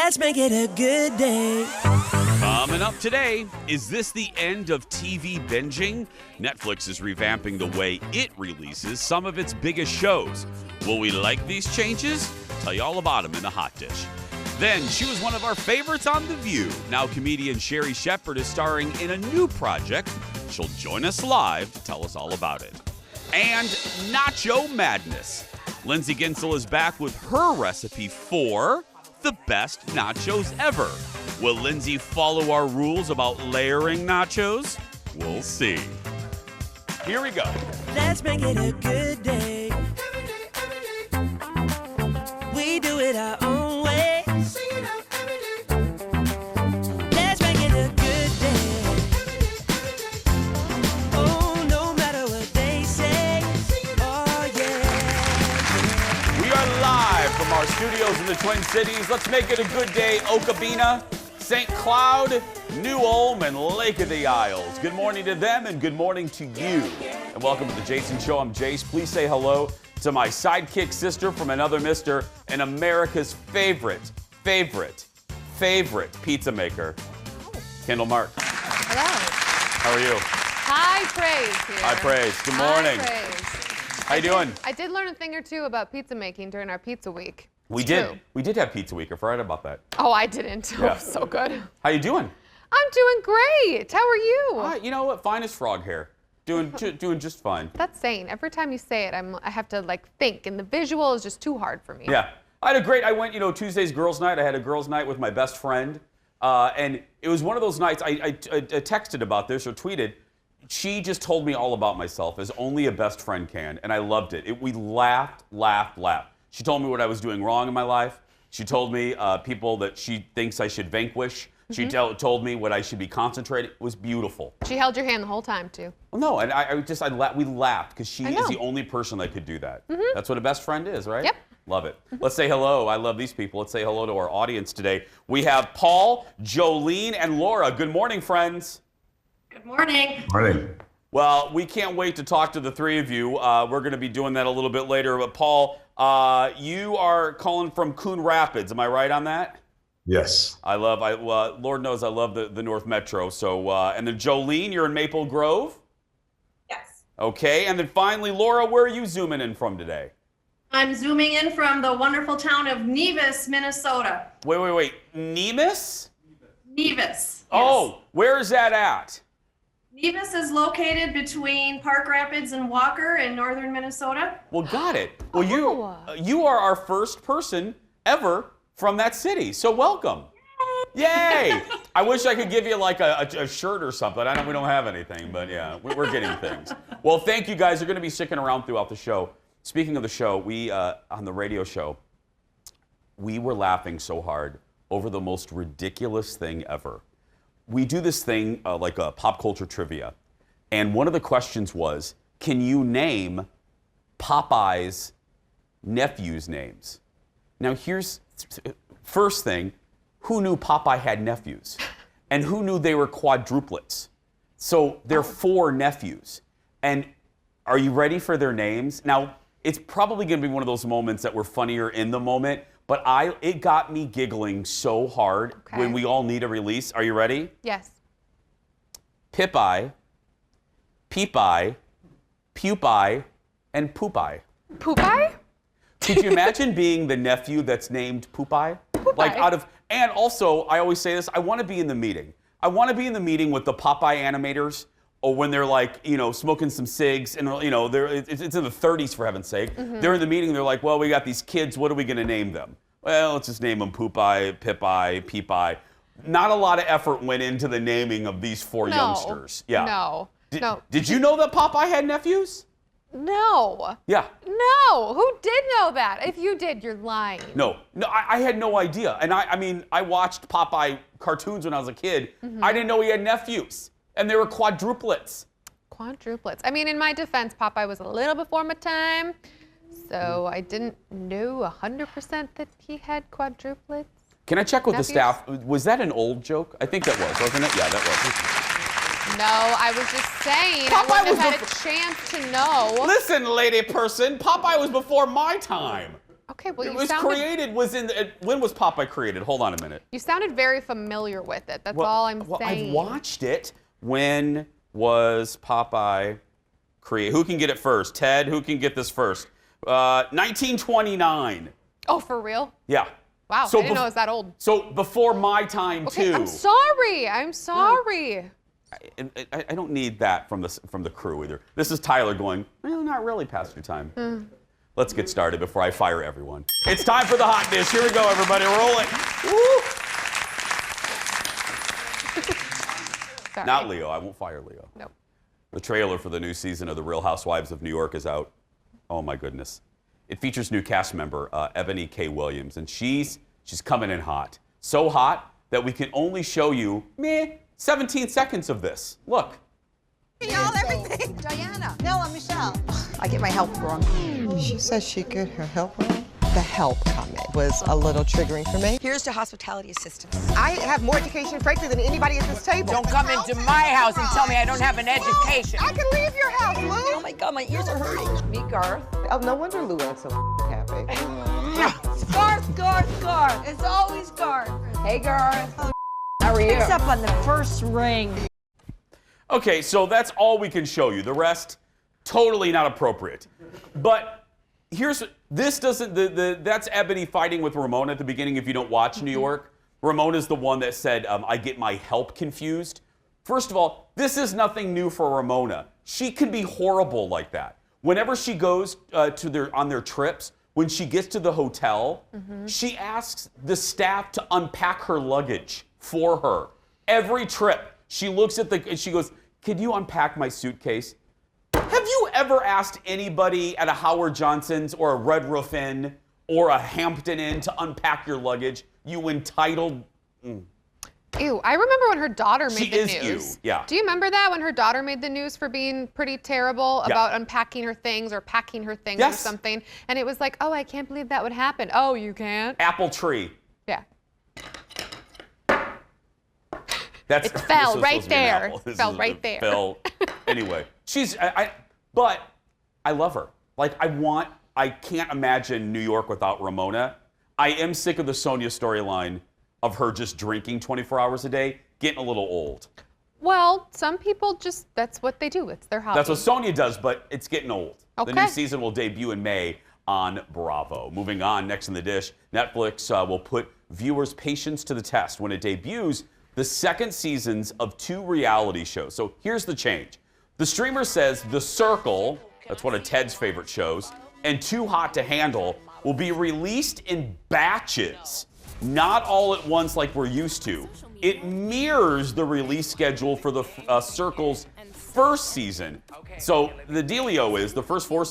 Let's make it a good day. Coming up today, is this the end of TV binging? Netflix is revamping the way it releases some of its biggest shows. Will we like these changes? Tell you all about them in the hot dish. Then, she was one of our favorites on The View. Now comedian Sherri Shepherd is starring in a new project. She'll join us live to tell us all about it. And Nacho Madness. Lindsay Guentzel is back with her recipe for the best nachos ever. Will Lindsay follow our rules about layering nachos? We'll see. Here we go. Let's make it a good day. We do it our own way. Let's make it a good day. Oh, no matter what they say. Oh, yeah. We are live from our studios in the Twin Cities. Let's make it a good day, Okabena, St. Cloud, New Ulm, and Lake of the Isles. Good morning to them and good morning to you. And welcome to the Jason Show. I'm Jace. Please say hello to my sidekick sister from another mister and America's favorite pizza maker, Kendall Mark. Hello. How are you? High praise here. High praise. Good morning. High praise. How you doing? I did learn a thing or two about pizza making during our pizza week. We did have Pizza Week. I forgot about that. Oh, I didn't. Yeah. Oh, so good. How you doing? I'm doing great. How are you? You know what? Fine as frog hair. Doing just fine. That's sane. Every time you say it, I have to think, and the visual is just too hard for me. Yeah. I went, Tuesday's girls' night. I had a girls' night with my best friend. And it was one of those nights, I texted about this or tweeted. She just told me all about myself, as only a best friend can. And I loved it. We laughed. She told me what I was doing wrong in my life. She told me people that she thinks I should vanquish. She told me what I should be concentrating. It was beautiful. She held your hand the whole time, too. Well, no, and we laughed because she is the only person that could do that. That's what a best friend is, right? Yep. Love it. Let's say hello. I love these people. Let's say hello to our audience today. We have Paul, Jolene, and Laura. Good morning, friends. Good morning. Morning. Well, we can't wait to talk to the three of you. We're going to be doing that a little bit later. But Paul, you are calling from Coon Rapids. Am I right on that? Yes. Lord knows I love the North Metro. So, and then Jolene, you're in Maple Grove? Yes. Okay, and then finally, Laura, where are you zooming in from today? I'm zooming in from the wonderful town of Nevis, Minnesota. Wait. Nevis? Nevis. Yes. Oh, where is that at? Nevis is located between Park Rapids and Walker in northern Minnesota. Well, got it. Well, you are our first person ever from that city, so welcome. Yay! I wish I could give you like a shirt or something. We don't have anything, but yeah, we're getting things. Well, thank you guys. You're going to be sticking around throughout the show. Speaking of the show, we on the radio show, we were laughing so hard over the most ridiculous thing ever. We do this thing like a pop culture trivia, and one of the questions was, can you name Popeye's nephews' names? Now here's first thing, who knew Popeye had nephews? And who knew they were quadruplets? So they're 4 nephews. And are you ready for their names? Now, it's probably gonna be one of those moments that were funnier in the moment, but it got me giggling so hard when we all need a release. Are you ready? Yes. Pipeye, Peepeye, Pupeye, and Poopeye. Poopeye? Could you imagine being the nephew that's named Popeye? Popeye. And also, I always say this, I want to be in the meeting. I want to be in the meeting with the Popeye animators, or when they're like, smoking some cigs, and it's in the 30s for heaven's sake. They're in the meeting, they're like, well, we got these kids, what are we going to name them? Well, let's just name them Popeye, Pipeye, Peepeye. Not a lot of effort went into the naming of these 4 youngsters. Yeah. No. Did you know that Popeye had nephews? No. Yeah. No. Who did know that? If you did, you're lying. No, I had no idea. And I watched Popeye cartoons when I was a kid. I didn't know he had nephews. And they were quadruplets. Quadruplets. I mean, in my defense, Popeye was a little before my time, so I didn't know 100% that he had quadruplets. Can I check with the staff? Was that an old joke? I think that was, wasn't it? Yeah, that was. No, I was just saying I wouldn't have had a chance to know. Listen, lady person, Popeye was before my time. Okay, well, It you was sounded, created, when was Popeye created? Hold on a minute. you sounded very familiar with it. That's all I'm saying. I've watched it. When was Popeye created? Who can get it first? Ted, who can get this first? 1929. Oh, for real? Yeah. Wow, I didn't know it was that old. So before my time, Okay, too. I'm sorry. I'm sorry. I don't need that from the crew either. This is Tyler going, well, not really past your time. Let's get started before I fire everyone. It's time for the hot dish. Here we go, everybody. Roll it. Woo! Sorry. Not Leo. I won't fire Leo. Nope. The trailer for the new season of The Real Housewives of New York is out. Oh, my goodness. It features new cast member Ebony K. Williams, and she's coming in hot. So hot that we can only show you 17 seconds of this. Look. Y'all, everything. Diana. No, I'm Michelle. I get my help wrong. She says she get her help wrong. The help comment was a little triggering for me. Here's to hospitality assistants. I have more education, frankly, than anybody at this table. Don't come into my house and tell me I don't have an education. I can leave your house, Oh Lou. my God, my ears are hurting. Meet Garth. Oh, no wonder Lou ain't so happy. Garth. It's always Garth. Hey, Garth. How are you? It's up on the first ring. Okay, so that's all we can show you. The rest, totally not appropriate. But that's Ebony fighting with Ramona at the beginning if you don't watch New York. Ramona's the one that said, I get my help confused. First of all, this is nothing new for Ramona. She can be horrible like that. Whenever she goes on their trips, when she gets to the hotel, she asks the staff to unpack her luggage for her. Every trip, she looks at she goes, "Could you unpack my suitcase?" Have you ever asked anybody at a Howard Johnson's or a Red Roof Inn or a Hampton Inn to unpack your luggage? You entitled. Ew, I remember when her daughter made She the is news. you, yeah. Do you remember that when her daughter made the news for being pretty terrible about unpacking her things or packing her things or something? And it was like, oh, I can't believe that would happen. Oh, you can't? Apple tree. Yeah. That's, It fell this was right supposed to be an there. apple. This Fell is- right it there. Fell. Anyway, but I love her. Like, I can't imagine New York without Ramona. I am sick of the Sonia storyline of her just drinking 24 hours a day, getting a little old. Well, some people that's what they do. It's their hobby. That's what Sonia does, but it's getting old. Okay. The new season will debut in May on Bravo. Moving on, next in the dish, Netflix will put viewers' patience to the test when it debuts the second seasons of 2 reality shows. So here's the change. The streamer says The Circle, that's one of Ted's favorite shows, and Too Hot to Handle will be released in batches, not all at once like we're used to. It mirrors the release schedule for the Circle's first season. So the dealio is the first 4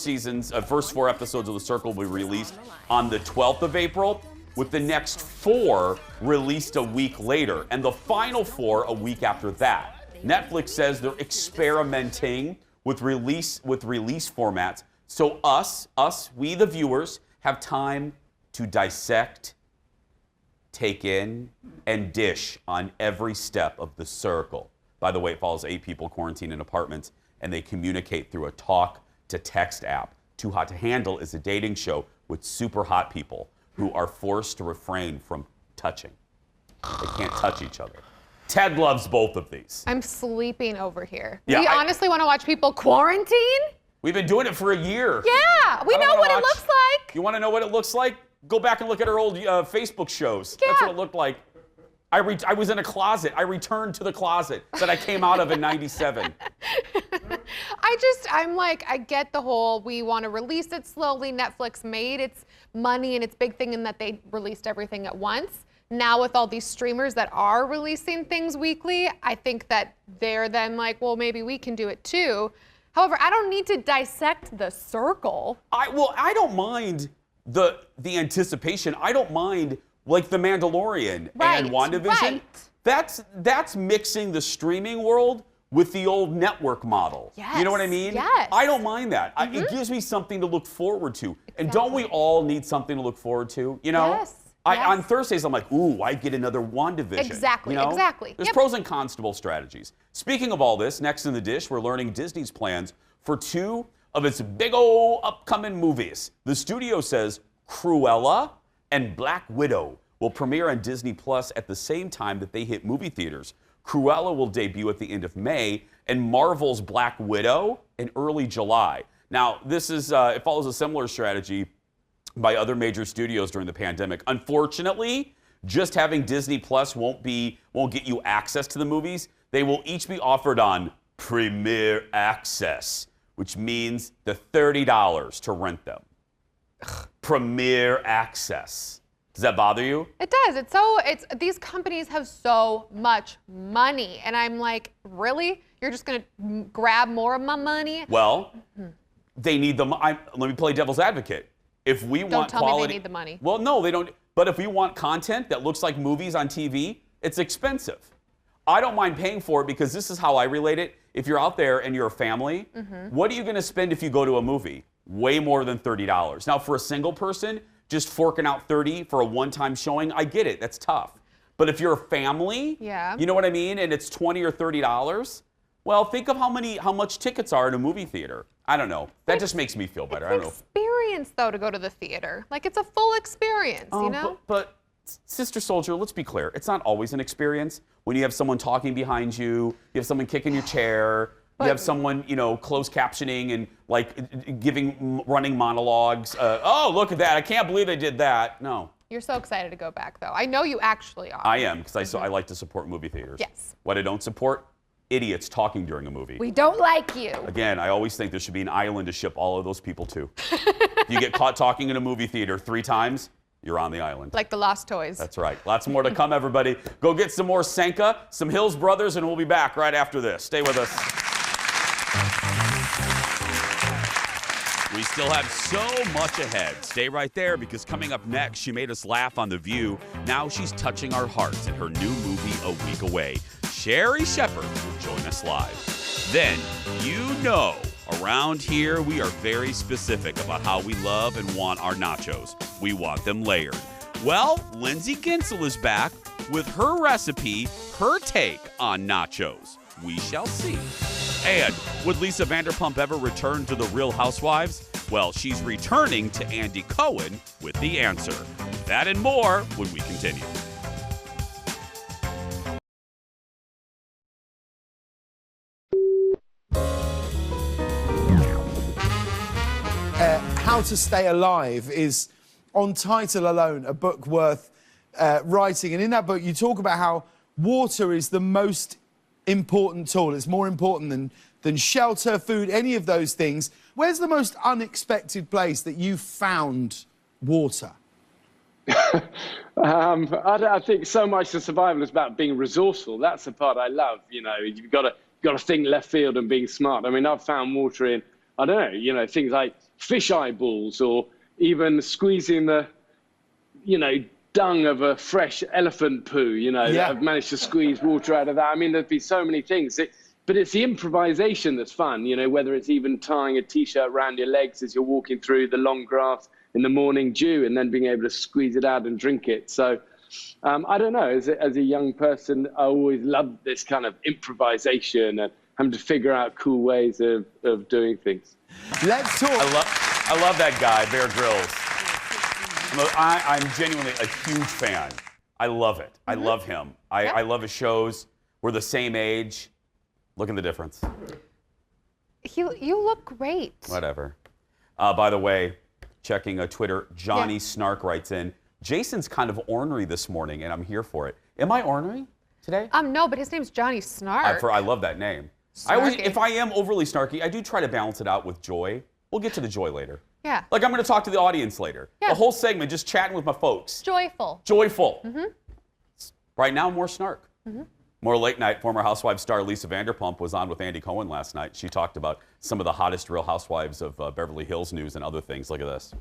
episodes of The Circle will be released on the 12th of April, with the next 4 released a week later, and the final 4 a week after that. Netflix says they're experimenting with release formats, so we the viewers, have time to dissect, take in, and dish on every step of The Circle. By the way, it follows 8 people quarantined in apartments, and they communicate through a talk-to-text app. Too Hot to Handle is a dating show with super hot people who are forced to refrain from touching. They can't touch each other. Ted loves both of these. I'm sleeping over here. Yeah, we honestly want to watch people quarantine? We've been doing it for a year. Yeah, we I don't know wanna what it watch- looks like. You want to know what it looks like? Go back and look at our old Facebook shows. That's Yeah. what it looked like. I was in a closet. I returned to the closet that I came out of in '97. I'm like, I get the whole, we want to release it slowly. Netflix made its money and its big thing in that they released everything at once. Now with all these streamers that are releasing things weekly, I think that they're then like, well, maybe we can do it too. However, I don't need to dissect The Circle. I don't mind the anticipation. I don't mind like The Mandalorian and WandaVision. Right. That's mixing the streaming world with the old network model. Yes, You know what I mean? yes. I don't mind that. It gives me something to look forward to. And don't we all need something to look forward to? You know? Yes, On yes. Thursdays, I'm like, ooh, I get another WandaVision. Exactly, you know? exactly. There's Yep. pros and cons to both strategies. Speaking of all this, next in the dish, we're learning Disney's plans for 2 of its big ol' upcoming movies. The studio says Cruella and Black Widow will premiere on Disney Plus at the same time that they hit movie theaters. Cruella will debut at the end of May, and Marvel's Black Widow in early July. Now, this is it follows a similar strategy by other major studios during the pandemic. Unfortunately, just having Disney Plus won't get you access to the movies. They will each be offered on Premier Access, which means the $30 to rent them. Premier Access. Does that bother you? It does. These companies have so much money, and I'm like, really? You're just gonna grab more of my money? Well, they need the. Let me play devil's advocate. If we want tell quality, me they need the money. Well, no, they don't. But if we want content that looks like movies on TV, it's expensive. I don't mind paying for it because this is how I relate it. If you're out there and you're a family, what are you going to spend if you go to a movie? Way more than $30. Now, for a single person, just forking out $30 for a one-time showing, I get it. That's tough. But if you're a family, yeah, you know what I mean, and it's $20 or $30, well, think of how much tickets are in a movie theater. I don't know. That just makes me feel better. I don't know. Experience though to go to the theater. Like it's a full experience, you know? But Sister Soldier, let's be clear. It's not always an experience. When you have someone talking behind you, you have someone kicking your chair, you have someone, closed captioning and like running monologues. Oh, look at that. I can't believe they did that. No. You're so excited to go back though. I know you actually are. I am, because I like to support movie theaters. Yes. What I don't support, idiots talking during a movie. We don't like you. Again, I always think there should be an island to ship all of those people to. You get caught talking in a movie theater 3 times, you're on the island. Like the Lost Toys. That's right. Lots more to come, everybody. Go get some more Senka, some Hills Brothers, and we'll be back right after this. Stay with us. We still have so much ahead. Stay right there, because coming up next, she made us laugh on The View. Now she's touching our hearts in her new movie, A Week Away. Sherri Shepherd will join us live. Then, around here we are very specific about how we love and want our nachos. We want them layered. Well, Lindsay Guentzel is back with her recipe, her take on nachos. We shall see. And would Lisa Vanderpump ever return to The Real Housewives? Well, she's returning to Andy Cohen with the answer. That and more when we continue. How to Stay Alive is, on title alone, a book worth writing. And in that book, you talk about how water is the most important tool. It's more important than shelter, food, any of those things. Where's the most unexpected place that you found water? I think so much of survival is about being resourceful. That's the part I love. You've got to think left field and being smart. I mean, I've found water in, I don't know, things like fish eyeballs, or even squeezing the, dung of a fresh elephant poo. Yeah. I've managed to squeeze water out of that. I mean, there'd be so many things. But it's the improvisation that's fun, whether it's even tying a T-shirt around your legs as you're walking through the long grass in the morning dew and then being able to squeeze it out and drink it. So I don't know, as a young person, I always loved this kind of improvisation and having to figure out cool ways of doing things. Let's talk. I love that guy, Bear Grylls. I'm genuinely a huge fan. I love it. I love him. I love his shows. We're the same age. Look at the difference. You look great. Whatever. By the way, checking Twitter, Johnny Snark writes in, Jason's kind of ornery this morning, and I'm here for it. Am I ornery today? No, but his name's Johnny Snark. I love that name. If I am overly snarky, I do try to balance it out with joy. We'll get to the joy later. Yeah. Like I'm going to talk to the audience later. Yeah. The whole segment, just chatting with my folks. Joyful. Joyful. Right now, more snark. More late night. Former Housewives star Lisa Vanderpump was on with Andy Cohen last night. She talked about some of the hottest Real Housewives of Beverly Hills news and other things. Look at this.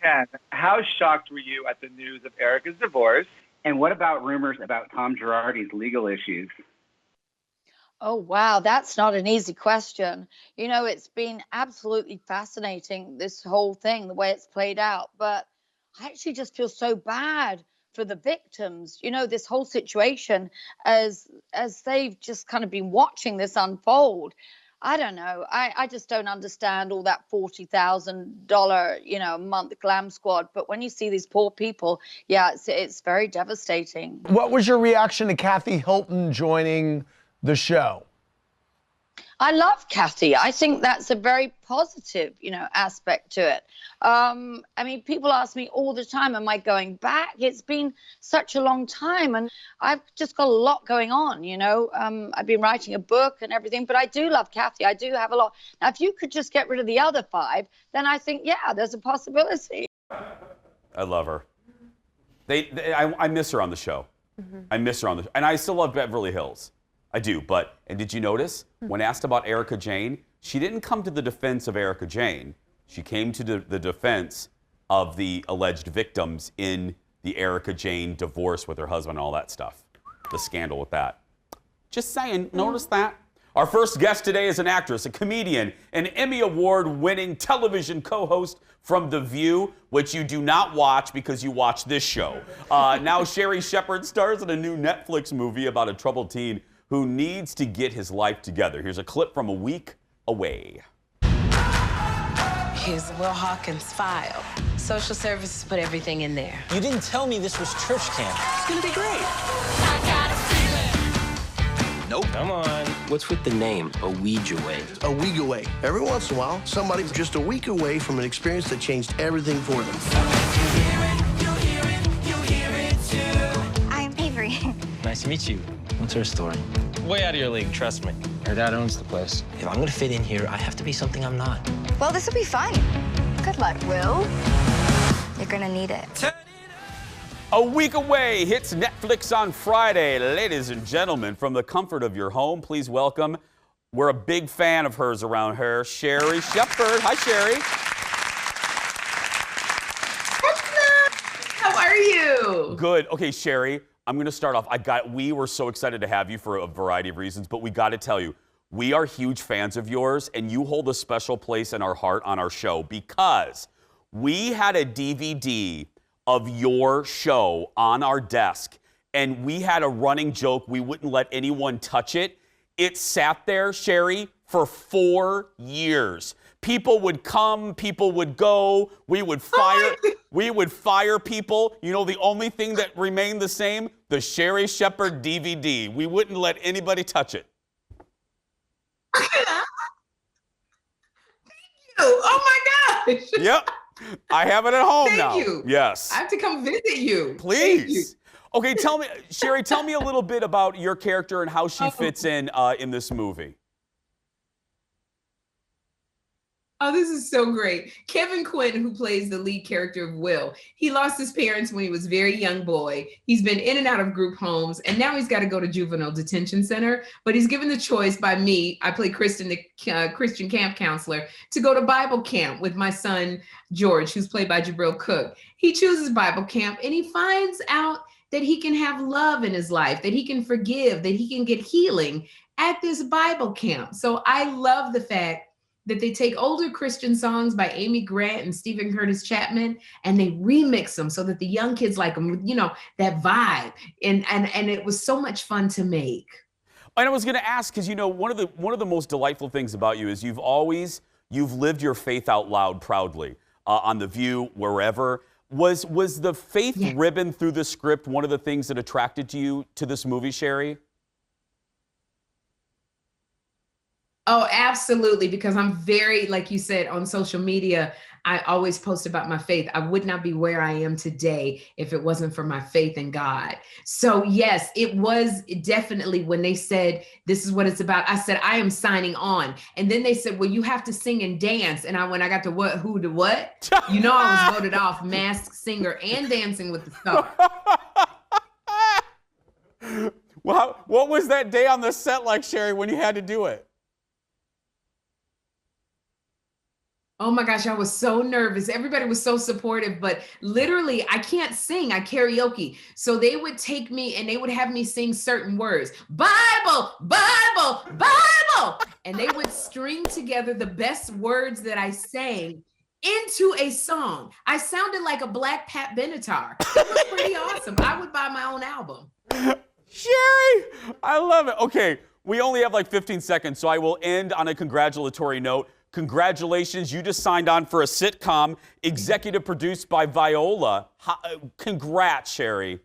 Ken, how shocked were you at the news of Erica's divorce? And what about rumors about Tom Girardi's legal issues? Oh, wow, that's not an easy question. It's been absolutely fascinating, this whole thing, the way it's played out. But I actually just feel so bad for the victims, this whole situation, as they've just kind of been watching this unfold. I don't know. I just don't understand all that $40,000, a month glam squad. But when you see these poor people, yeah, it's very devastating. What was your reaction to Kathy Hilton joining the show? I love Kathy. I think that's a very positive, aspect to it. I mean, people ask me all the time, am I going back? It's been such a long time, and I've just got a lot going on, I've been writing a book and everything, but I do love Kathy. I do have a lot. Now, if you could just get rid of the other 5, then I think, yeah, there's a possibility. I love her. I miss her on the show. I miss her on the show. And I still love Beverly Hills. I do, and did you notice, when asked about Erika Jayne, she didn't come to the defense of Erika Jayne. She came to the defense of the alleged victims in the Erika Jayne divorce with her husband and all that stuff. The scandal with that. Just saying, notice that. Our first guest today is an actress, a comedian, an Emmy Award-winning television co-host from The View, which you do not watch because you watch this show. Now Sherri Shepherd stars in a new Netflix movie about a troubled teen who needs to get his life together. Here's a clip from A Week Away. Here's Will Hawkins' file. Social services put everything in there. You didn't tell me this was church camp. It's gonna be great. Nope. Come on. What's with the name, A Week Away? A week away. Every once in a while, somebody's just a week away from an experience that changed everything for them. I'm Avery. Nice to meet you. What's her story? Way out of your league, trust me. Her dad owns the place. If I'm gonna fit in here, I have to be something I'm not. Well, this will be fun. Good luck, Will. You're gonna need it. A Week Away hits Netflix on Friday. Ladies and gentlemen, from the comfort of your home, please welcome, we're a big fan of hers around here, Sherri Shepherd. Hi, Sherri. How are you? Good. Okay, Sherri, I'm going to start off. We were so excited to have you for a variety of reasons, but we got to tell you, we are huge fans of yours, and you hold a special place in our heart on our show because we had a DVD of your show on our desk, and we had a running joke. We wouldn't let anyone touch it. It sat there, Sherri, for 4 years. People would come, people would go, we would fire people. You know, the only thing that remained the same, the Sherri Shepherd DVD. We wouldn't let anybody touch it. Thank you. Oh my gosh. Yep. I have it at home now. Thank you. Yes. I have to come visit you. Please. Okay, tell me, Sherri, tell me a little bit about your character and how she fits in this movie. Oh, this is so great. Kevin Quinn, who plays the lead character of Will, he lost his parents when he was a very young boy. He's been in and out of group homes, and now he's got to go to juvenile detention center. But he's given the choice by me, I play Kristen, the Christian camp counselor, to go to Bible camp with my son, George, who's played by Jabril Cook. He chooses Bible camp, and he finds out that he can have love in his life, that he can forgive, that he can get healing at this Bible camp. So I love the fact that they take older Christian songs by Amy Grant and Stephen Curtis Chapman, and they remix them so that the young kids like them, you know, that vibe. And it was so much fun to make. And I was going to ask, because, you know, one of the most delightful things about you is you've lived your faith out loud proudly on The View, wherever. Was the faith ribbon through the script one of the things that attracted you to this movie, Sherri? Oh, absolutely. Because I'm very, like you said, on social media, I always post about my faith. I would not be where I am today if it wasn't for my faith in God. So yes, it was definitely when they said, this is what it's about. I said, I am signing on. And then they said, well, you have to sing and dance. And when I got to what, who to what, you know, I was voted off Masked Singer and Dancing with the Stars. Well, what was that day on the set like, Sherri, when you had to do it? Oh my gosh, I was so nervous. Everybody was so supportive, but literally I can't sing. I karaoke. So they would take me and they would have me sing certain words. Bible, Bible, Bible. And they would string together the best words that I sang into a song. I sounded like a Black Pat Benatar. It was pretty awesome. I would buy my own album. Sherri, I love it. Okay, We only have like 15 seconds, so I will end on a congratulatory note. Congratulations, you just signed on for a sitcom executive produced by Viola. Congrats, Sherri.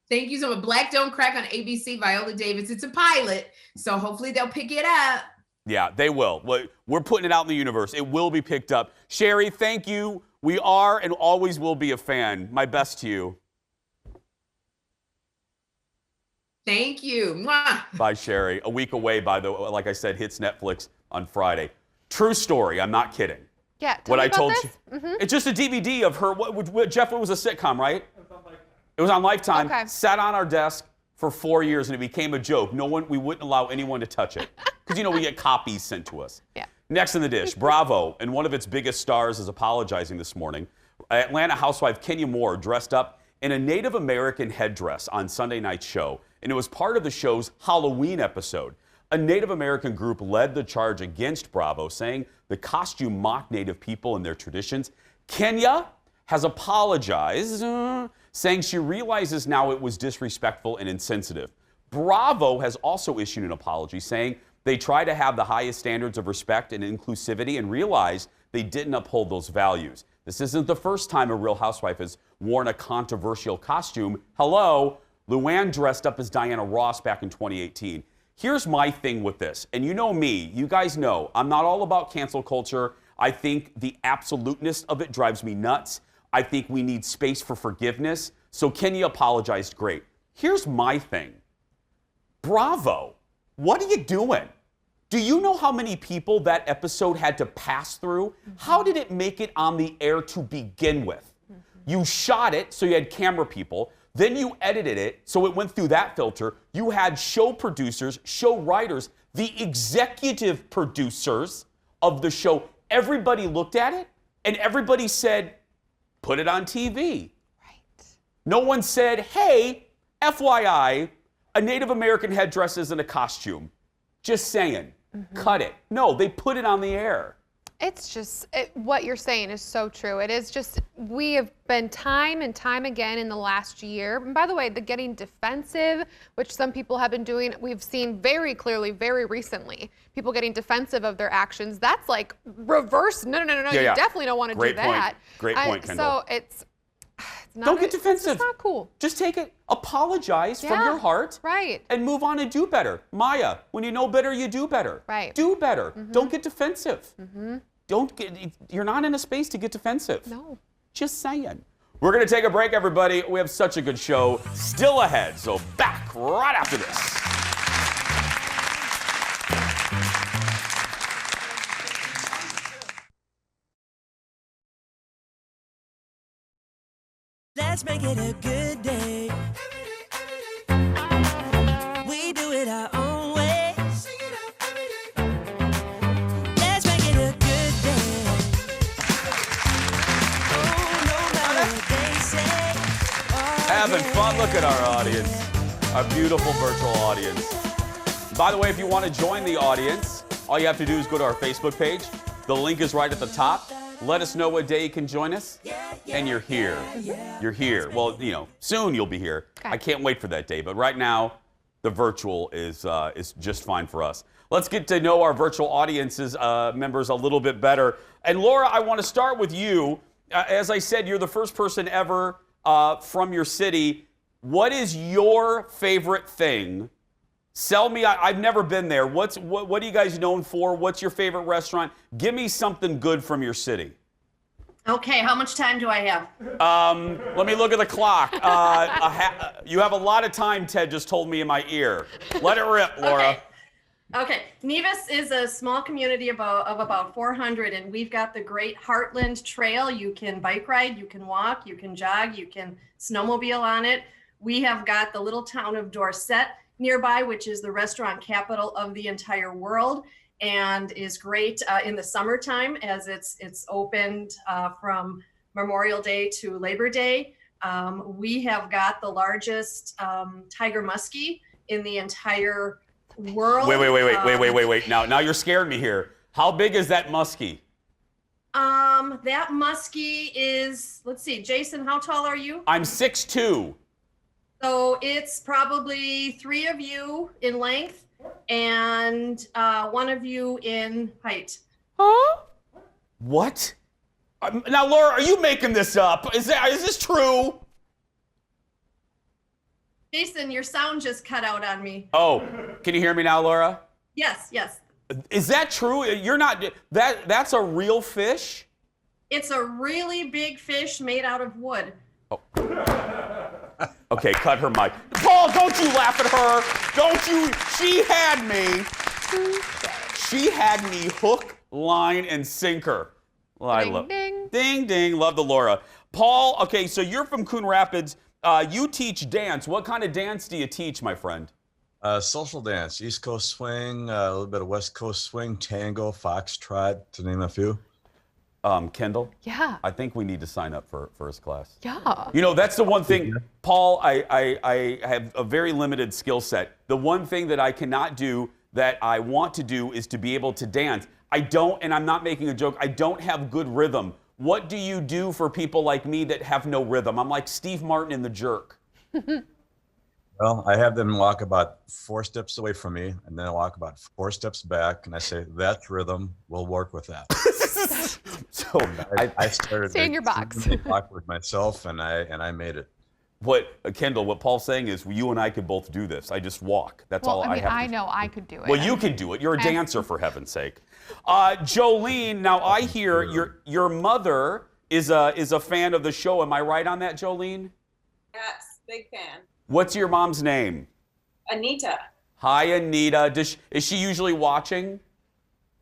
Thank you so much. Black Don't Crack on ABC, Viola Davis. It's a pilot, so hopefully they'll pick it up. Yeah, they will. We're putting it out in the universe. It will be picked up. Sherri, thank you. We are and always will be a fan. My best to you. Thank you. Mwah. Bye, Sherri. A week away, like I said, hits Netflix on Friday. True story. I'm not kidding. Yeah, tell me about this. It's just a DVD of her. Jeff, it was a sitcom, right? It was on Lifetime. Okay. Sat on our desk for 4 years, and it became a joke. We wouldn't allow anyone to touch it. Because, we get copies sent to us. Yeah. Next in the dish, Bravo, and one of its biggest stars is apologizing this morning. Atlanta housewife Kenya Moore dressed up in a Native American headdress on Sunday night's show, and it was part of the show's Halloween episode. A Native American group led the charge against Bravo, saying the costume mocked Native people and their traditions. Kenya has apologized, saying she realizes now it was disrespectful and insensitive. Bravo has also issued an apology, saying they try to have the highest standards of respect and inclusivity and realize they didn't uphold those values. This isn't the first time a Real Housewife has worn a controversial costume. Hello, Luann dressed up as Diana Ross back in 2018. Here's my thing with this, and you know me, you guys know, I'm not all about cancel culture. I think the absoluteness of it drives me nuts. I think we need space for forgiveness. So Kenya apologized, great. Here's my thing. Bravo, what are you doing? Do you know how many people that episode had to pass through? How did it make it on the air to begin with? You shot it, so you had camera people. Then you edited it, so it went through that filter. You had show producers, show writers, the executive producers of the show. Everybody looked at it, and everybody said, put it on TV. Right. No one said, hey, FYI, a Native American headdress isn't a costume. Just saying, cut it. No, they put it on the air. It's just, what you're saying is so true. It is just, we have been time and time again in the last year. And by the way, the getting defensive, which some people have been doing, we've seen very clearly, very recently, people getting defensive of their actions. That's like reverse. No, you definitely don't want to do that. Great point, Kendall. So it's not, don't get defensive. It's not cool. Just take it, apologize from your heart, right, and move on and do better. Maya, when you know better, you do better. Right. Do better. Don't get defensive. You're not in a space to get defensive. No. Just saying. We're going to take a break, everybody. We have such a good show still ahead, so back right after this. Let's make it a good day. We do it our own way. Let's make it a good day. Oh, no matter what they say. Oh, Having fun. Look at our audience, our beautiful virtual audience. By the way, if you want to join the audience, all you have to do is go to our Facebook page. The link is right at the top. Let us know what day you can join us, and you're here. You're here. Well, soon you'll be here. Okay. I can't wait for that day, but right now, the virtual is just fine for us. Let's get to know our virtual audiences members a little bit better. And Laura, I want to start with you. As I said, you're the first person ever from your city. What is your favorite thing? Sell me. I've never been there. What are you guys known for? What's your favorite restaurant? Give me something good from your city. Okay, how much time do I have? Let me look at the clock. You have a lot of time, Ted just told me in my ear. Let it rip, Laura. Okay, Nevis is a small community of about 400, and we've got the great Heartland Trail. You can bike ride, you can walk, you can jog, you can snowmobile on it. We have got the little town of Dorset nearby, which is the restaurant capital of the entire world, and is great in the summertime as it's opened from Memorial Day to Labor Day. We have got the largest tiger muskie in the entire world. Wait. Now you're scaring me here. How big is that muskie? That muskie is, let's see, Jason, how tall are you? I'm 6'2". So it's probably 3 of you in length and 1 of you in height. Huh? What? Now, Laura, are you making this up? Is this true? Jason, your sound just cut out on me. Oh, can you hear me now, Laura? Yes, yes. Is that true? You're not, that's a real fish? It's a really big fish made out of wood. Oh. Okay, cut her mic. Paul, don't you laugh at her. Don't you, she had me. She had me hook, line, and sinker. Ding, ding. Ding, ding, love the Laura. Paul, okay, so you're from Coon Rapids. You teach dance. What kind of dance do you teach, my friend? Social dance, East Coast swing, a little bit of West Coast swing, tango, foxtrot, to name a few. Kendall? Yeah. I think we need to sign up for first class. Yeah. You know, that's the one thing, Paul, I have a very limited skill set. The one thing that I cannot do that I want to do is to be able to dance. I don't, and I'm not making a joke, I don't have good rhythm. What do you do for people like me that have no rhythm? I'm like Steve Martin in The Jerk. Well, I have them walk about 4 steps away from me, and then I walk about 4 steps back, and I say, that's rhythm, we'll work with that. So I started Stay in your box. walk with myself, and I made it. Kendall, what Paul's saying is you and I could both do this. I just walk. That's all I have to I know I could do it. Well, you can do it. You're a dancer, for heaven's sake. Jolene, now I hear your mother is a fan of the show. Am I right on that, Jolene? Yes, big fan. What's your mom's name? Anita. Hi, Anita. Is she usually watching?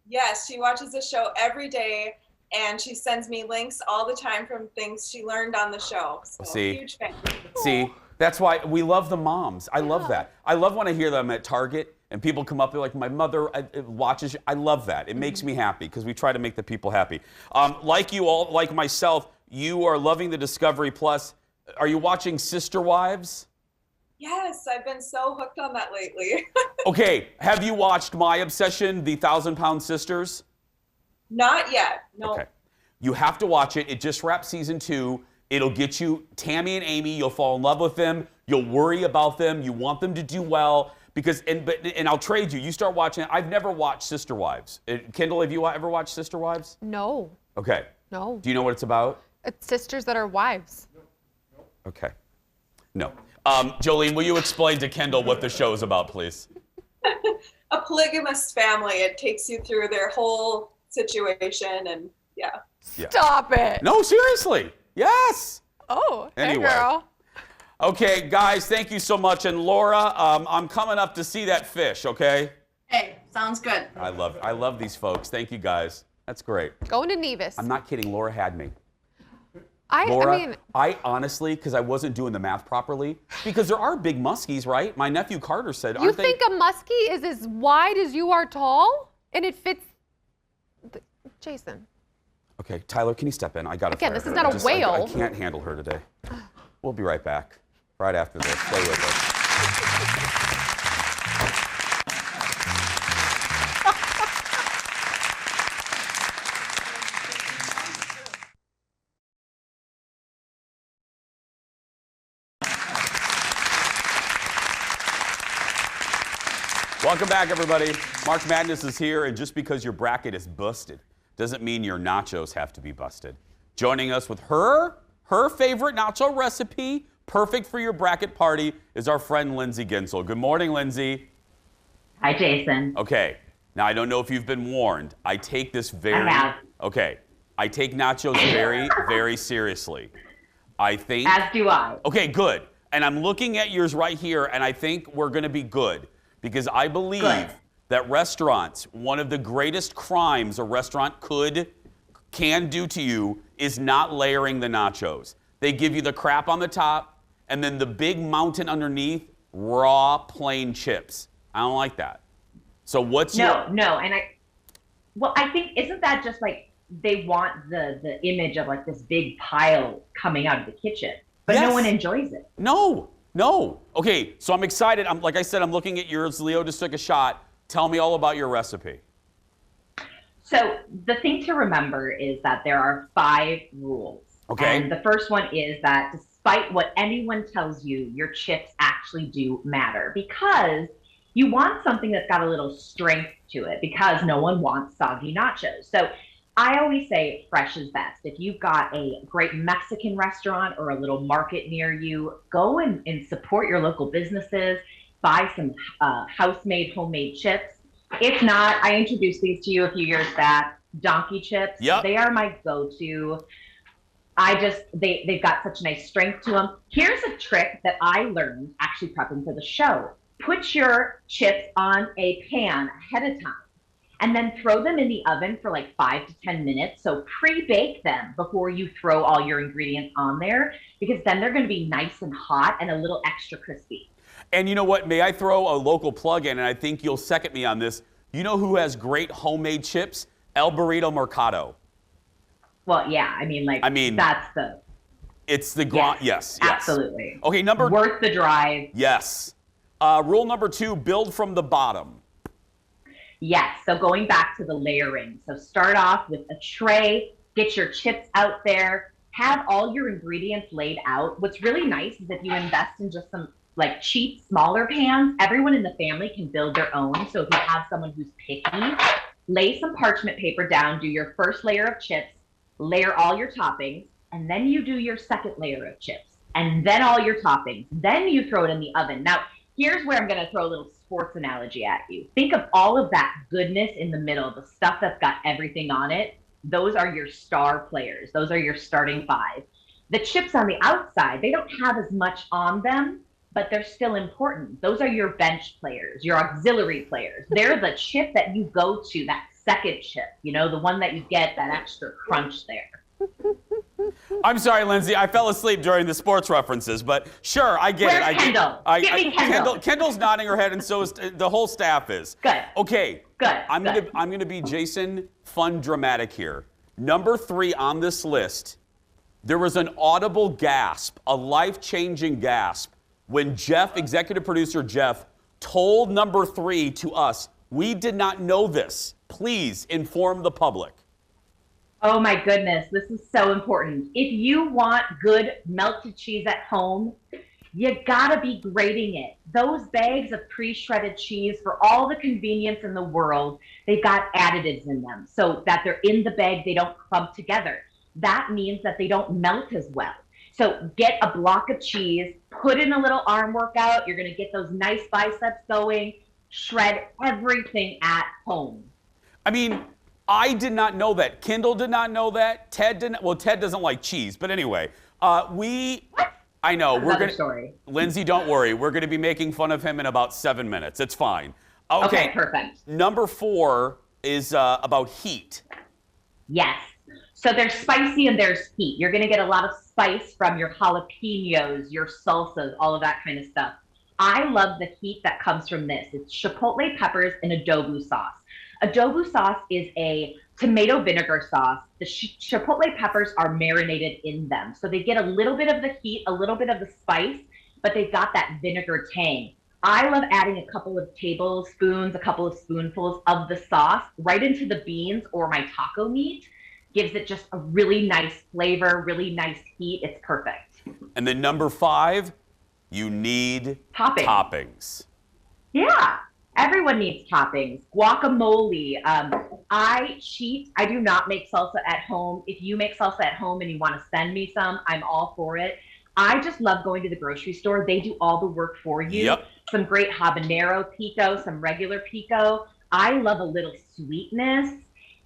Yes, she watches the show every day, and she sends me links all the time from things she learned on the show. So, See? huge fan. See, that's why we love the moms. I love that. I love when I hear them at Target and people come up, they're like, my mother watches. I love that. It makes me happy because we try to make the people happy. Like you all, like myself, you are loving the Discovery Plus. Are you watching Sister Wives? Yes, I've been so hooked on that lately. Okay, have you watched my obsession, the 1,000-Pound Sisters? Not yet, no. Okay. You have to watch it. It just wrapped season 2. It'll get you, Tammy and Amy, you'll fall in love with them. You'll worry about them. You want them to do well. Because, and I'll trade you. You start watching it. I've never watched Sister Wives. Kendall, have you ever watched Sister Wives? No. Okay. No. Do you know what it's about? It's sisters that are wives. Okay. No. Jolene, will you explain to Kendall what the show is about, please? A polygamous family. It takes you through their whole situation, and yeah. Stop it. No, seriously. Yes. Oh, Anyway. hey girl. Okay, guys, thank you so much. And Laura, I'm coming up to see that fish, okay? Hey, sounds good. I love these folks. Thank you, guys. That's great. Going to Nevis. I'm not kidding. Laura had me. Laura, I mean, I honestly, because I wasn't doing the math properly, because there are big muskies, right? My nephew Carter said, you think a muskie is as wide as you are tall? And it fits... Jason. Okay, Tyler, can you step in? I got to Again, this is not a whale. I can't handle her today. We'll be right back. Right after this. Stay with us. Welcome back, everybody. March Madness is here, and just because your bracket is busted doesn't mean your nachos have to be busted. Joining us with her favorite nacho recipe, perfect for your bracket party, is our friend Lindsay Guentzel. Good morning, Lindsay. Hi, Jason. Okay, now I don't know if you've been warned. I take this very... I have. Okay, I take nachos very, very seriously. I think... As do I. Okay, good. And I'm looking at yours right here, and I think we're going to be good. Because I believe that restaurants, one of the greatest crimes a restaurant can do to you is not layering the nachos. They give you the crap on the top and then the big mountain underneath, raw, plain chips. I don't like that. So what's your... No, and I think, isn't that just like they want the image of like this big pile coming out of the kitchen, but no one enjoys it. No. Okay, so I'm excited. Like I said, I'm looking at yours. Leo just took a shot. Tell me all about your recipe. So the thing to remember is that there are 5 rules. Okay. And the first one is that despite what anyone tells you, your chips actually do matter because you want something that's got a little strength to it because no one wants soggy nachos. So I always say fresh is best. If you've got a great Mexican restaurant or a little market near you, go and support your local businesses, buy some house-made, homemade chips. If not, I introduced these to you a few years back, donkey chips. Yep. They are my go-to. They've got such nice strength to them. Here's a trick that I learned actually prepping for the show. Put your chips on a pan ahead of time and then throw them in the oven for like 5 to 10 minutes. So pre-bake them before you throw all your ingredients on there because then they're going to be nice and hot and a little extra crispy. And you know what? May I throw a local plug in, and I think you'll second me on this. You know who has great homemade chips? El Burrito Mercado. Well, yeah, I mean, that's the... It's the yes, absolutely. Okay, worth the drive. Yes. Rule number 2, build from the bottom. Yes, so going back to the layering. So start off with a tray, get your chips out there, have all your ingredients laid out. What's really nice is if you invest in just some like cheap, smaller pans, everyone in the family can build their own. So if you have someone who's picky, lay some parchment paper down, do your first layer of chips, layer all your toppings, and then you do your second layer of chips, and then all your toppings. Then you throw it in the oven. Now, here's where I'm going to throw a little sports analogy at you. Think of all of that goodness in the middle, the stuff that's got everything on it. Those are your star players. Those are your starting 5. The chips on the outside, they don't have as much on them, but they're still important. Those are your bench players, your auxiliary players. They're the chip that you go to, that second chip, the one that you get that extra crunch there. I'm sorry, Lindsay. I fell asleep during the sports references, but sure, I get Where's it. Kendall? Give me Kendall. Kendall's nodding her head, and so is the whole staff is. Good. Okay. Good. I'm gonna be Jason Fun Dramatic here. Number 3 on this list. There was an audible gasp, a life-changing gasp, when executive producer Jeff, told number 3 to us. We did not know this. Please inform the public. Oh my goodness, this is so important. If you want good melted cheese at home, you gotta be grating it. Those bags of pre-shredded cheese, for all the convenience in the world, they've got additives in them so that they're in the bag, they don't clump together. That means that they don't melt as well. So get a block of cheese, put in a little arm workout, you're gonna get those nice biceps going, shred everything at home. I mean, I did not know that. Kendall did not know that. Ted didn't. Well, Ted doesn't like cheese, but anyway, I know we're gonna. Story. Lindsay, don't worry. We're gonna be making fun of him in about 7 minutes. It's fine. Okay, perfect. Number 4 is about heat. Yes. So there's spicy and there's heat. You're gonna get a lot of spice from your jalapenos, your salsas, all of that kind of stuff. I love the heat that comes from this. It's chipotle peppers and adobo sauce. Adobo sauce is a tomato vinegar sauce. The chipotle peppers are marinated in them. So they get a little bit of the heat, a little bit of the spice, but they've got that vinegar tang. I love adding a couple of tablespoons, a couple of spoonfuls of the sauce right into the beans or my taco meat. Gives it just a really nice flavor, really nice heat. It's perfect. And then number 5, you need toppings. Yeah. Everyone needs toppings. Guacamole. I cheat. I do not make salsa at home. If you make salsa at home and you want to send me some, I'm all for it. I just love going to the grocery store. They do all the work for you. Yep. Some great habanero pico, some regular pico. I love a little sweetness.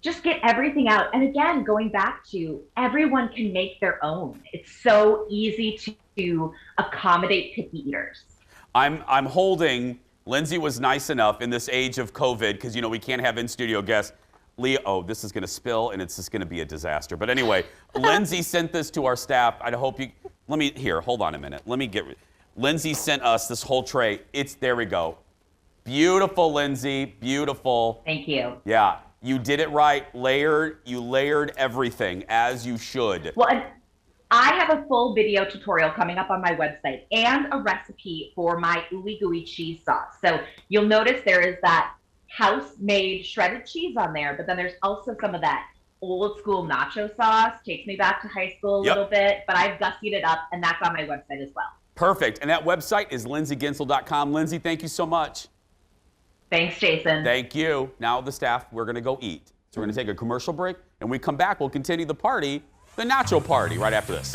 Just get everything out. And again, going back to everyone can make their own. It's so easy to accommodate picky eaters. I'm holding. Lindsay was nice enough in this age of COVID, because we can't have in-studio guests. This is going to spill, and it's just going to be a disaster. But anyway, Lindsay sent this to our staff. I hope you. Hold on a minute. Lindsay sent us this whole tray. There we go. Beautiful, Lindsay. Beautiful. Thank you. Yeah, you did it right. You layered everything as you should. Well, and I have a full video tutorial coming up on my website and a recipe for my ooey gooey cheese sauce. So you'll notice there is that house-made shredded cheese on there, but then there's also some of that old school nacho sauce. Takes me back to high school a little bit, but I've gussied it up, and that's on my website as well. Perfect. And that website is lindsayguentzel.com. Lindsay, thank you so much. Thanks, Jason. Thank you. Now, the staff, we're going to go eat. So we're going to take a commercial break, and when we come back, we'll continue the party, the Nacho party, right after this.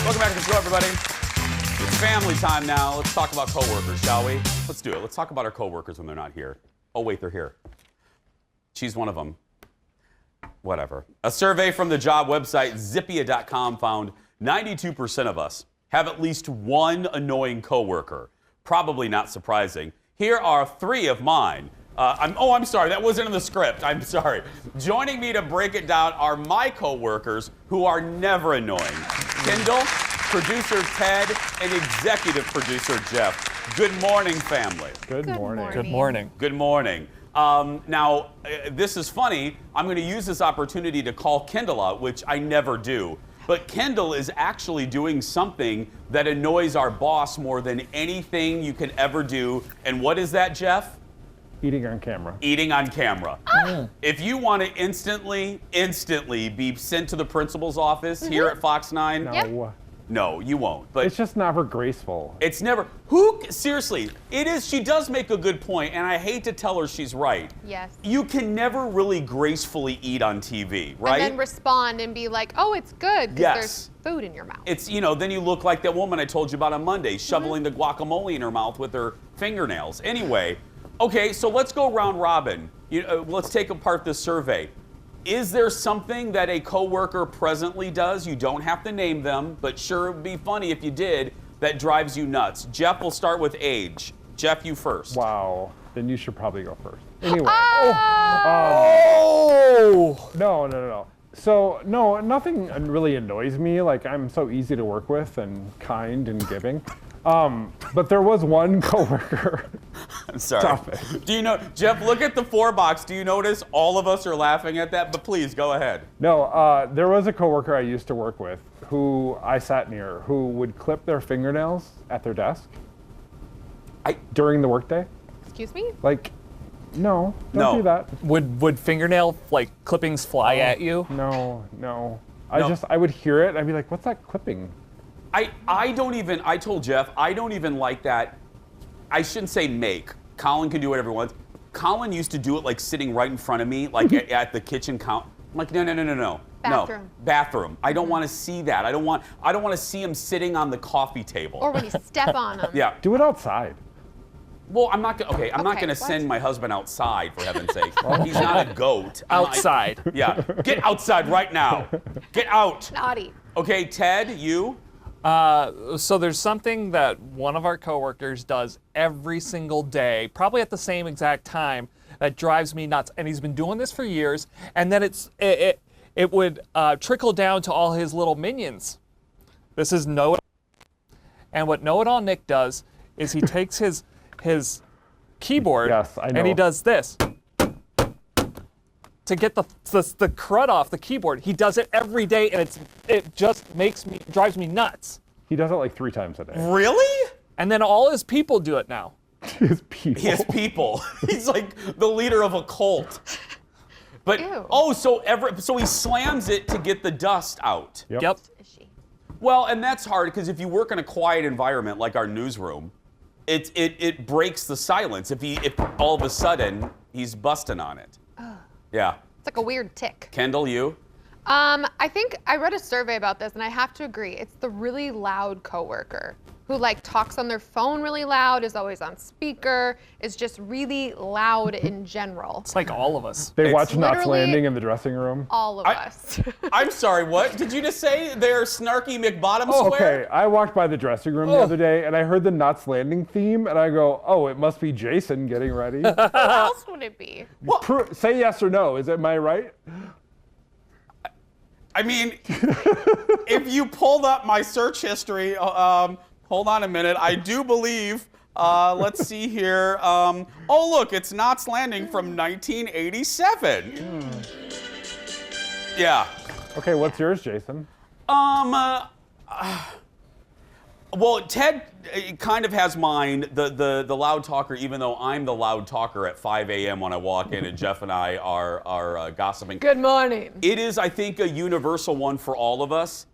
Welcome back to the show, everybody. It's family time now. Let's talk about coworkers, shall we? Let's do it. Let's talk about our coworkers when they're not here. Oh, wait, they're here. She's one of them. Whatever. A survey from the job website Zippia.com found 92% of us have at least one annoying coworker. Probably not surprising. Here are 3 of mine. I'm sorry, that wasn't in the script. I'm sorry. Joining me to break it down are my coworkers who are never annoying. Kendall, producer Ted, and executive producer Jeff. Good morning, family. Good morning. Good morning. Good morning. Now, this is funny. I'm going to use this opportunity to call Kendall out, which I never do. But Kendall is actually doing something that annoys our boss more than anything you can ever do. And what is that, Jeff? Eating on camera. Eating on camera. If you want to instantly be sent to the principal's office here at Fox 9, no, you won't. But it's just never graceful. It's never. Seriously, it is. She does make a good point, and I hate to tell her she's right. Yes. You can never really gracefully eat on TV, right? And then respond and be like, oh, it's good, because there's food in your mouth. It's, then you look like that woman I told you about on Monday, shoveling the guacamole in her mouth with her fingernails. Anyway, okay, so let's go round robin. Let's take apart this survey. Is there something that a coworker presently does, you don't have to name them, but sure it would be funny if you did, that drives you nuts? Jeff, we'll start with age. Jeff, you first. Wow, then you should probably go first. Anyway. No. So, no, nothing really annoys me. Like, I'm so easy to work with and kind and giving. But there was one coworker. I'm sorry. Stop it. Do you know, Jeff, look at the 4 box. Do you notice all of us are laughing at that? But please, go ahead. No, there was a coworker I used to work with who I sat near who would clip their fingernails at their desk during the workday. Excuse me? Like, no, don't do that. Would fingernail clippings fly at you? No. I would hear it and I'd be like, what's that clipping? I told Jeff, I don't even like that. I shouldn't say make. Colin can do whatever he wants. Colin used to do it like sitting right in front of me, like at the kitchen counter. I'm like, no. Bathroom. No, bathroom. I don't want to see that. I don't want to see him sitting on the coffee table. Or when you step on him. Yeah. Do it outside. Well, I'm not going to send my husband outside, for heaven's sake. He's not a goat. Outside. Yeah. Get outside right now. Get out. Naughty. Okay, Ted, you? So there's something that one of our coworkers does every single day, probably at the same exact time, that drives me nuts. And he's been doing this for years. And then it would trickle down to all his little minions. This is Know-It-All. And what Know-It-All Nick does is he takes his keyboard and he does this to get the crud off the keyboard. He does it every day, and it just drives me nuts. He does it like 3 times a day. Really? And then all his people do it now. His people. His people. He's like the leader of a cult. But so he slams it to get the dust out. Yep. Well, and that's hard because if you work in a quiet environment like our newsroom, it breaks the silence if all of a sudden he's busting on it. Yeah. It's like a weird tick. Kendall, you? I think I read a survey about this, and I have to agree. It's the really loud coworker who talks on their phone really loud, is always on speaker, is just really loud in general. It's like all of us. They watch Knots Landing in the dressing room. All of us. I'm sorry, what? Did you just say they're snarky McBottom square? Okay, I walked by the dressing room the other day, and I heard the Knots Landing theme, and I go, oh, it must be Jason getting ready. Who else would it be? Say yes or no. Am I right? I mean, if you pulled up my search history, hold on a minute. I do believe, let's see here. Oh, look, it's Knots Landing from 1987. Yeah. Okay, what's yours, Jason? Well, Ted kind of has mine, the loud talker, even though I'm the loud talker at 5 a.m. when I walk in and Jeff and I are gossiping. Good morning. It is, I think, a universal one for all of us.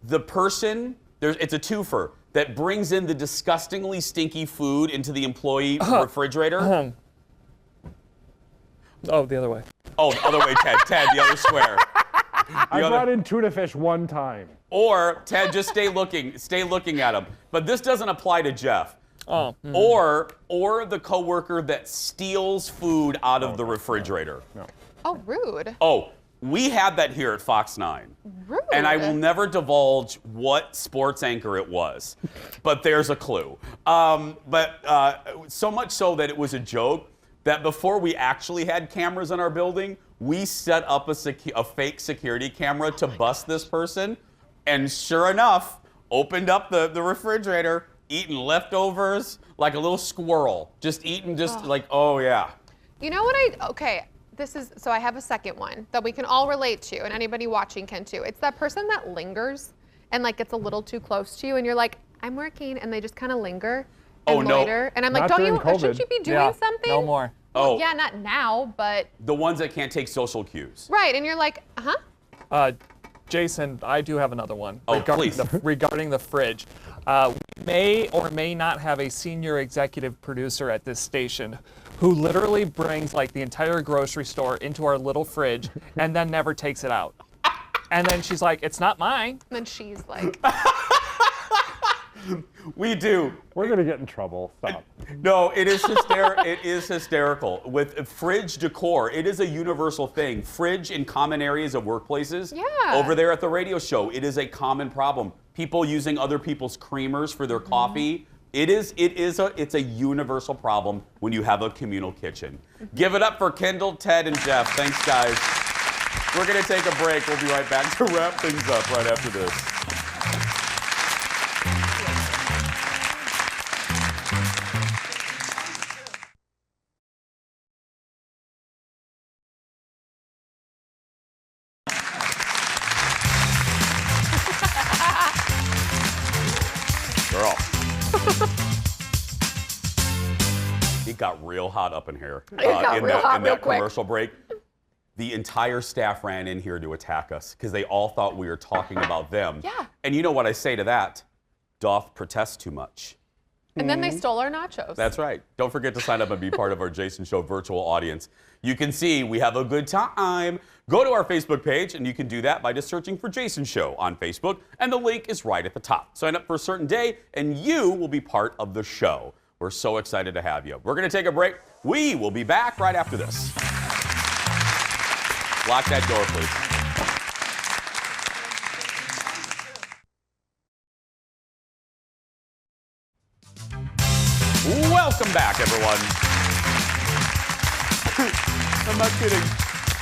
The person, it's a twofer, that brings in the disgustingly stinky food into the employee refrigerator. Oh, the other way. Oh, the other way, Ted. Ted, the other square. I brought in tuna fish one time. Or, Ted, just stay looking at him. But this doesn't apply to Jeff. Oh. Or the coworker that steals food out of the refrigerator. No. Oh, rude. Oh, we had that here at Fox 9. Rude. And I will never divulge what sports anchor it was. But there's a clue. So much so that it was a joke that before we actually had cameras in our building, we set up a fake security camera to bust this person. And sure enough, opened up the refrigerator, eating leftovers like a little squirrel. Just eating, like, oh yeah. You know what so I have a second one that we can all relate to, and anybody watching can too. It's that person that lingers and like gets a little too close to you, and you're like, I'm working, and they just kind of linger and loiter. No. And I'm like, shouldn't you be doing something? No more. Well, yeah, not now, but. The ones that can't take social cues. Right, and you're like, Jason, I do have another one. Oh, please. Regarding the fridge. We may or may not have a senior executive producer at this station who literally brings like the entire grocery store into our little fridge and then never takes it out. And then she's like, it's not mine. And then she's like. We do. We're going to get in trouble. Stop. No, it is hysterical. With fridge decor, it is a universal thing. Fridge in common areas of workplaces. Yeah. Over there at the radio show, it is a common problem. People using other people's creamers for their coffee. It's a universal problem when you have a communal kitchen. Give it up for Kendall, Ted, and Jeff. Thanks, guys. We're going to take a break. We'll be right back to wrap things up right after this. Girl. It got real hot up in here. In that commercial break. The entire staff ran in here to attack us because they all thought we were talking about them. Yeah. And you know what I say to that? Doth protest too much. And then they stole our nachos. That's right. Don't forget to sign up and be part of our Jason Show virtual audience. You can see we have a good time. Go to our Facebook page, and you can do that by just searching for Jason Show on Facebook, and the link is right at the top. Sign up for a certain day, and you will be part of the show. We're so excited to have you. We're going to take a break. We will be back right after this. Lock that door, please. Welcome back, everyone. I'm not kidding.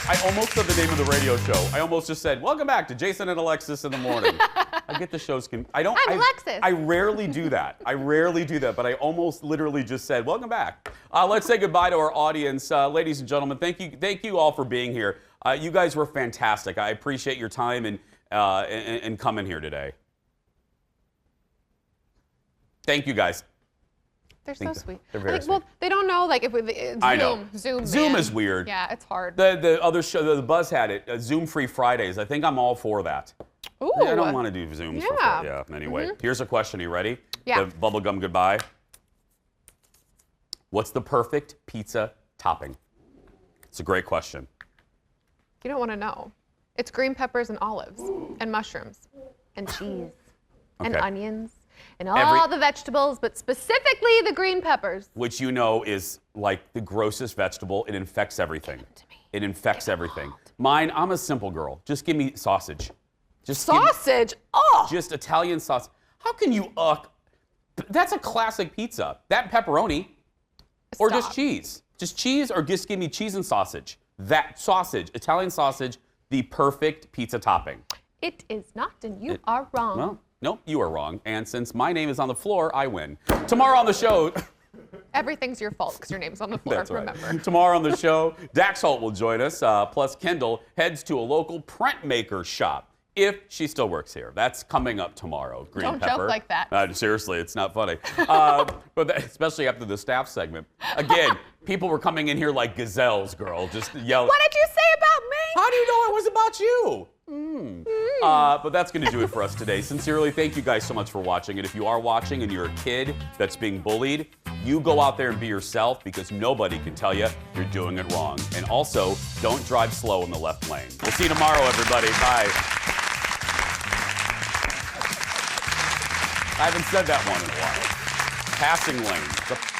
I almost said the name of the radio show. I almost just said, welcome back to Jason and Alexis in the morning. I get the shows. I'm Alexis. I rarely do that. But I almost literally just said, welcome back. Let's say goodbye to our audience. Ladies and gentlemen, thank you all for being here. You guys were fantastic. I appreciate your time and coming here today. Thank you, guys. They're so sweet. They're very sweet. Well, they don't know, like, if we I know. Zoom man. is weird. Yeah, it's hard. The other show, the Buzz had it, Zoom-free Fridays. I think I'm all for that. Ooh. I don't want to do Zooms for free. Yeah, anyway. Here's a question. Are you ready? Yeah. The bubblegum goodbye. What's the perfect pizza topping? It's a great question. You don't want to know. It's green peppers and olives and mushrooms and cheese and onions. And all the vegetables, but specifically the green peppers. Which you know is like the grossest vegetable. It infects everything. It infects everything. Mine, I'm a simple girl. Just give me sausage. Sausage? Just Italian sausage. How can you, that's a classic pizza. That pepperoni, or just cheese. Just cheese, or just give me cheese and sausage. That sausage, Italian sausage, the perfect pizza topping. It is not, and you are wrong. Well, nope, you are wrong. And since my name is on the floor, I win. Tomorrow on the show, Everything's your fault because your name's on the floor, That's right. remember. Tomorrow on the show, Dax Holt will join us, plus Kendall heads to a local printmaker shop. If she still works here. That's coming up tomorrow. Green Don't Pepper. joke like that. Seriously, it's not funny. Especially after the staff segment. Again, people were coming in here like gazelles, girl, just yelling. What did you say about me? How do you know it was about you? But that's going to do it for us today. Sincerely, thank you guys so much for watching. And if you are watching and you're a kid that's being bullied, you go out there and be yourself because nobody can tell you you're doing it wrong. And also, don't drive slow in the left lane. We'll see you tomorrow, everybody. Bye. I haven't said that one in a while. Passing lanes.